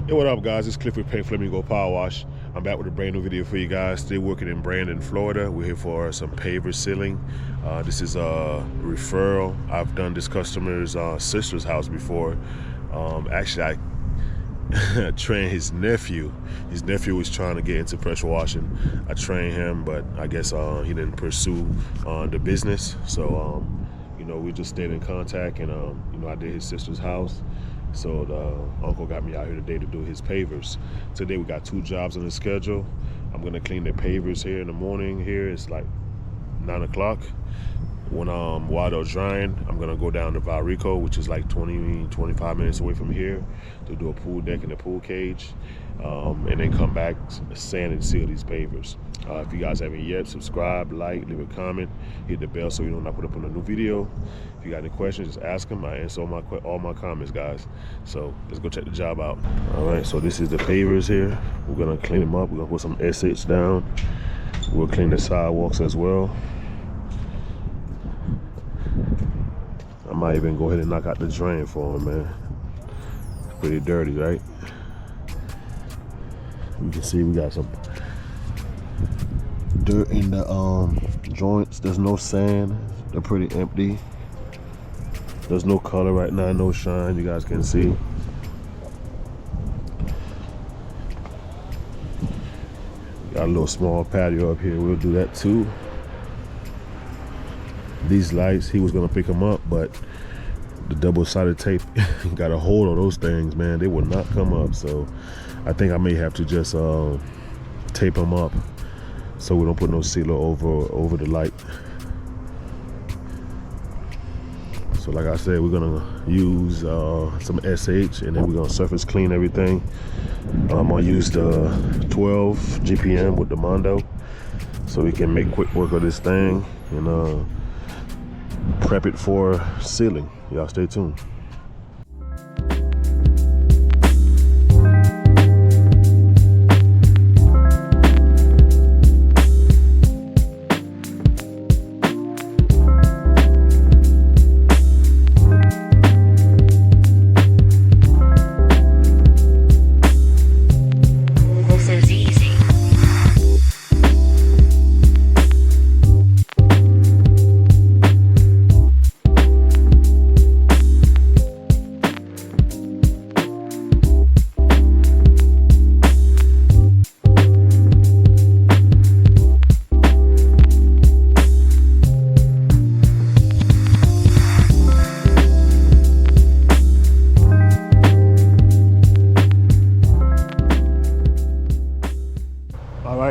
Hey, what up, guys? It's Cliff with Paver Flamingo Power Wash. I'm back with a brand new video for you guys. Today working in Brandon, Florida. We're here for some paver sealing. This is a referral. I've done this customer's sister's house before. Actually, I trained his nephew. His nephew was trying to get into pressure washing. I trained him, but I guess he didn't pursue the business. So, you know, we just stayed in contact, and you know, I did his sister's house. So the uncle got me out here today to do his pavers. Today we got 2 jobs on the schedule. I'm gonna clean the pavers here in the morning. Here it's like 9 o'clock. When while they're drying, I'm gonna go down to Valrico, which is like 25 minutes away from here, to do a pool deck and a pool cage, and then come back, sand and seal these pavers. If you guys haven't yet, subscribe, like, leave a comment, hit the bell so you know when I put up on a new video. If you got any questions, just ask them. I answer all my comments, guys. So let's go check the job out. All right, so this is the pavers here. We're gonna clean them up. We're gonna put some SH down. We'll clean the sidewalks as well. I might even go ahead and knock out the drain for him, man. It's pretty dirty, right? You can see we got some dirt in the joints. There's no sand. They're pretty empty. There's no color right now, no shine. You guys can see. Got a little small patio up here. We'll do that too. These lights, he was gonna pick them up, but the double-sided tape got a hold on those things, man. They will not come up. So I think I may have to just tape them up so we don't put no sealer over the light. So like I said, we're gonna use some SH, and then we're gonna surface clean everything. I'm gonna use the 12 GPM with the Mondo so we can make quick work of this thing and prep it for sealing. Y'all stay tuned.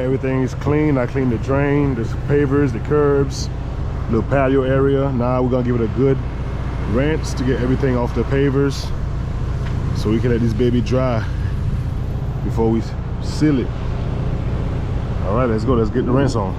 Everything is clean. I cleaned the drain, the pavers, the curbs, little patio area. Now we're gonna give it a good rinse to get everything off the pavers so we can let this baby dry before we seal it. All right, let's go. Let's get the rinse on.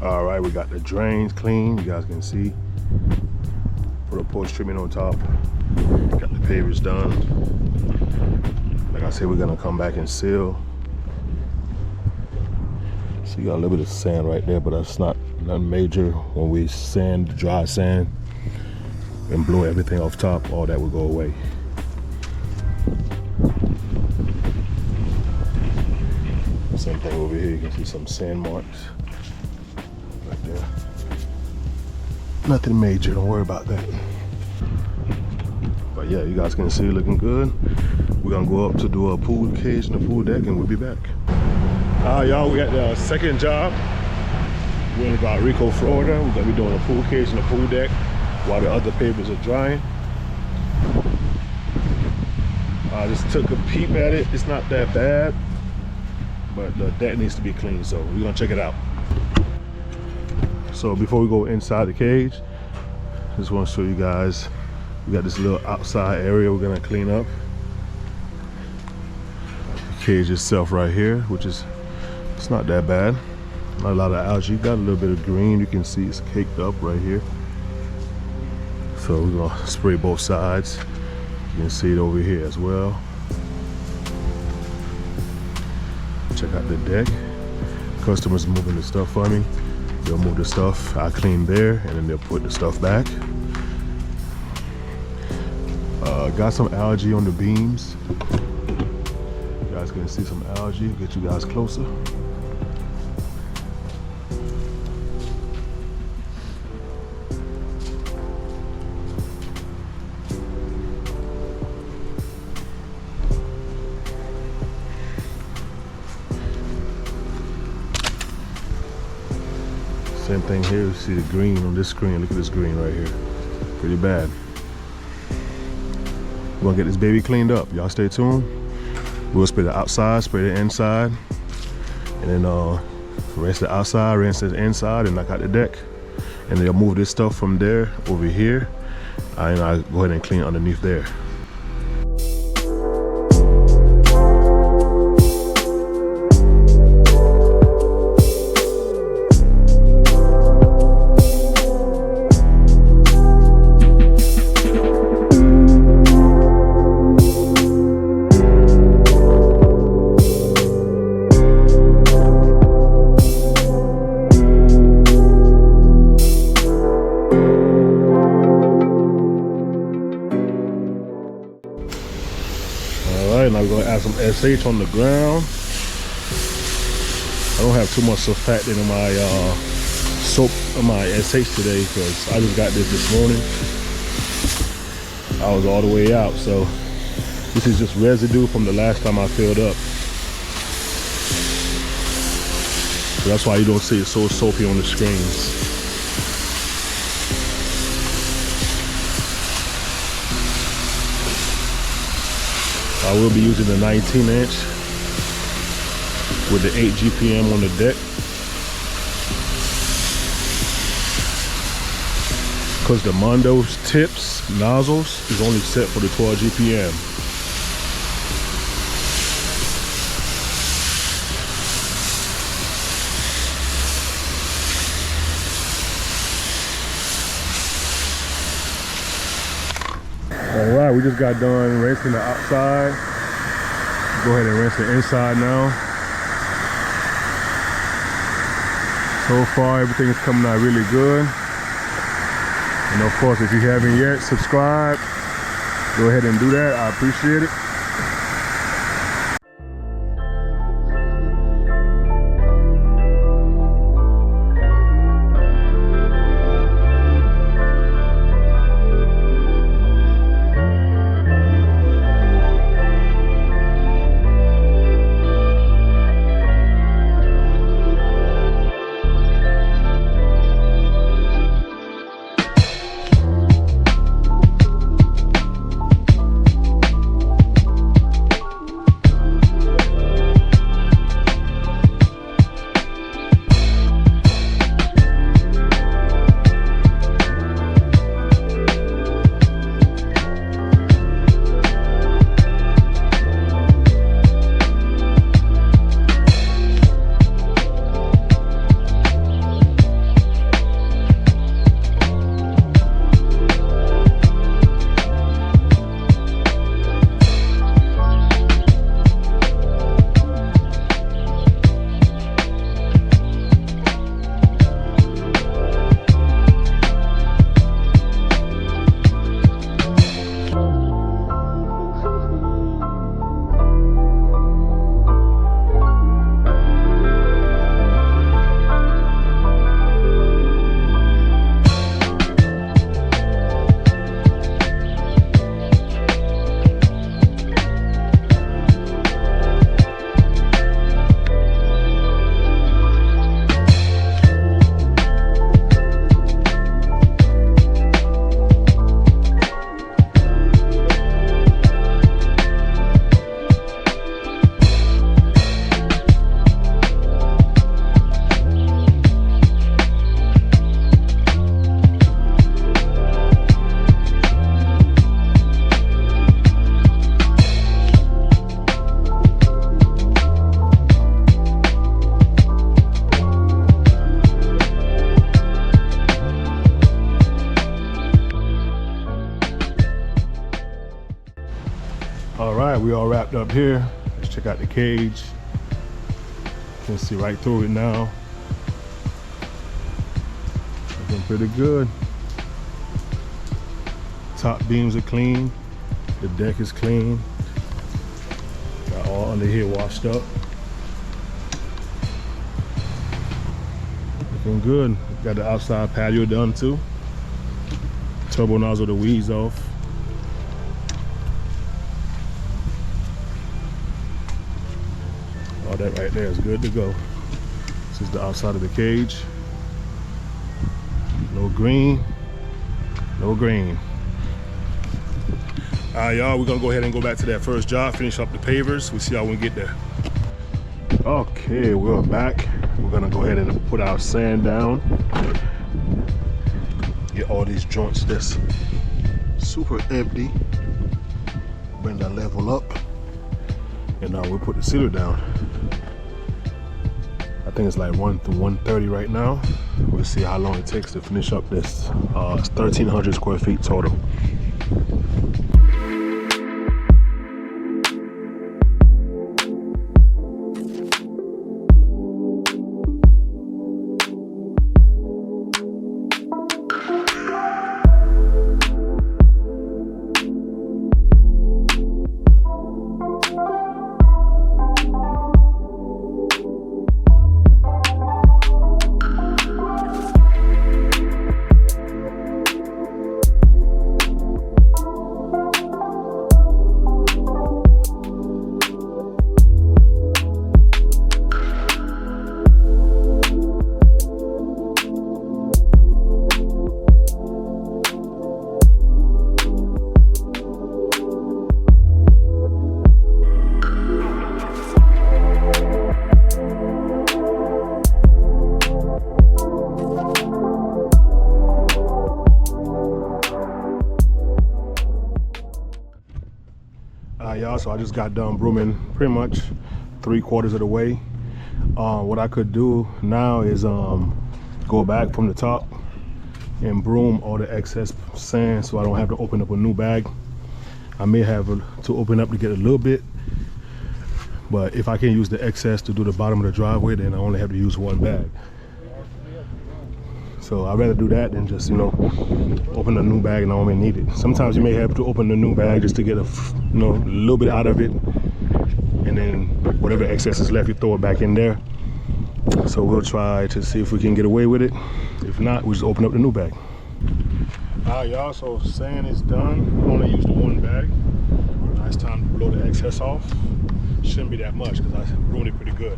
All right, we got the drains clean. You guys can see. Put a porch treatment on top. Got the pavers done. Like I said, we're gonna come back and seal. So you got a little bit of sand right there, but that's nothing major. When we sand, dry sand, and blow everything off top, all that will go away. Same thing over here. You can see some sand marks. There. Nothing major, don't worry about that. But yeah, you guys can see looking good. We're gonna go up to do a pool cage and a pool deck, and we'll be back. Y'all, we at the second job. We're in Valrico, Florida. We're gonna be doing a pool cage and a pool deck while the other pavers are drying. I just took a peep at it. It's not that bad, but the deck needs to be clean, so we're gonna check it out. So before we go inside the cage, I just want to show you guys, we got this little outside area we're gonna clean up. The cage itself right here, which is, it's not that bad. Not a lot of algae, got a little bit of green. You can see it's caked up right here. So we're gonna spray both sides. You can see it over here as well. Check out the deck. Customers moving the stuff for me. They'll move the stuff, I clean there, and then they'll put the stuff back. Got some algae on the beams. You guys can see some algae. Get you guys closer. Same thing here. You see the green on this screen. Look at this green right here. Pretty bad. We're gonna get this baby cleaned up. Y'all stay tuned. We'll spray the outside, spray the inside, and then rinse the outside, rinse the inside, and knock out the deck. And they'll move this stuff from there over here, and I'll go ahead and clean underneath there. Now we're gonna add some SH on the ground. I don't have too much surfactant in my soap on my SH today because I just got this morning. I was all the way out, so this is just residue from the last time I filled up. So that's why you don't see it so soapy on the screens. I will be using the 19-inch with the 8 GPM on the deck, because the Mondo's tips, nozzles, is only set for the 12 GPM. All right, we just got done rinsing the outside. Go ahead and rinse the inside now. So far, everything is coming out really good. And of course, if you haven't yet, subscribe. Go ahead and do that. I appreciate it. All right, we all wrapped up here. Let's check out the cage. You can see right through it now. Looking pretty good. Top beams are clean. The deck is clean. Got all under here washed up. Looking good. Got the outside patio done too. Turbo nozzle, the weeds off. All that right there is good to go. This is the outside of the cage. No green, no green. All right, y'all, we're gonna go ahead and go back to that first job, finish up the pavers. We'll see how we get there. Okay, we're back. We're gonna go ahead and put our sand down. Get all these joints that's super empty. Bring that level up. And now we'll put the sealer down. I think it's like 1 to 130 right now. We'll see how long it takes to finish up this. It's 1,300 square feet total. Y'all, so I just got done brooming pretty much 3/4 of the way. What I could do now is go back from the top and broom all the excess sand so I don't have to open up a new bag. I may have to open up to get a little bit, but if I can use the excess to do the bottom of the driveway, then I only have to use one bag. So I'd rather do that than just, you know, open a new bag and I only need it. Sometimes you may have to open a new bag just to get a little bit out of it, and then whatever excess is left, you throw it back in there. So we'll try to see if we can get away with it. If not, we just open up the new bag. All right, y'all, so sand is done. I only used the one bag. Now it's time to blow the excess off. Shouldn't be that much because I ruined it pretty good.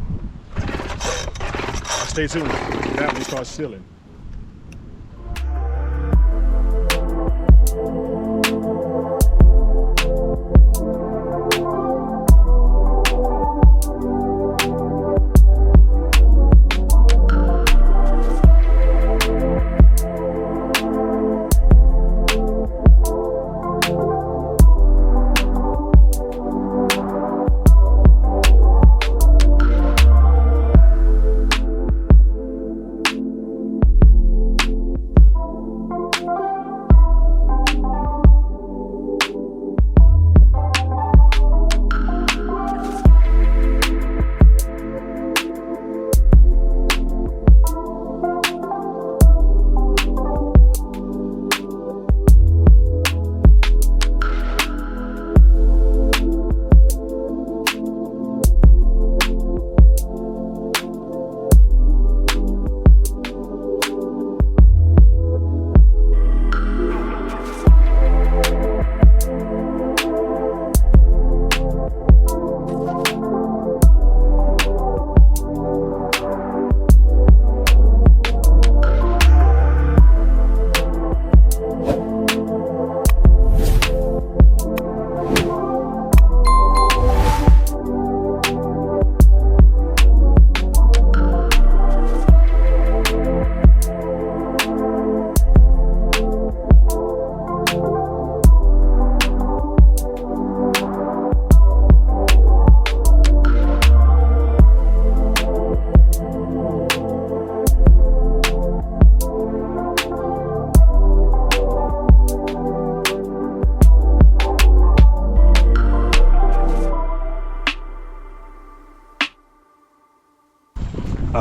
Stay tuned. That one starts sealing.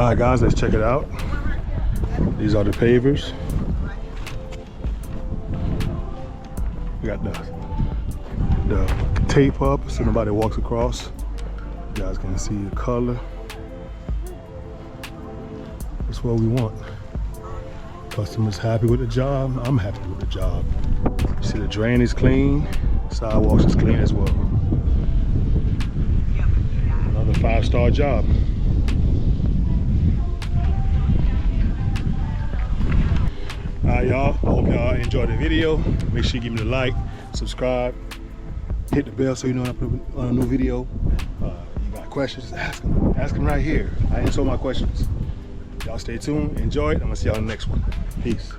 All right, guys, let's check it out. These are the pavers. We got the tape up so nobody walks across. You guys can see the color. That's what we want. Customers happy with the job. I'm happy with the job. You see the drain is clean. Sidewalks is clean as well. Another 5-star job. All right, y'all. I hope y'all enjoyed the video. Make sure you give me the like, subscribe, hit the bell so you know when I put on a new video. You got questions, ask them. Ask them right here. I answer all my questions. Y'all stay tuned, enjoy it. I'm gonna see y'all in the next one. Peace.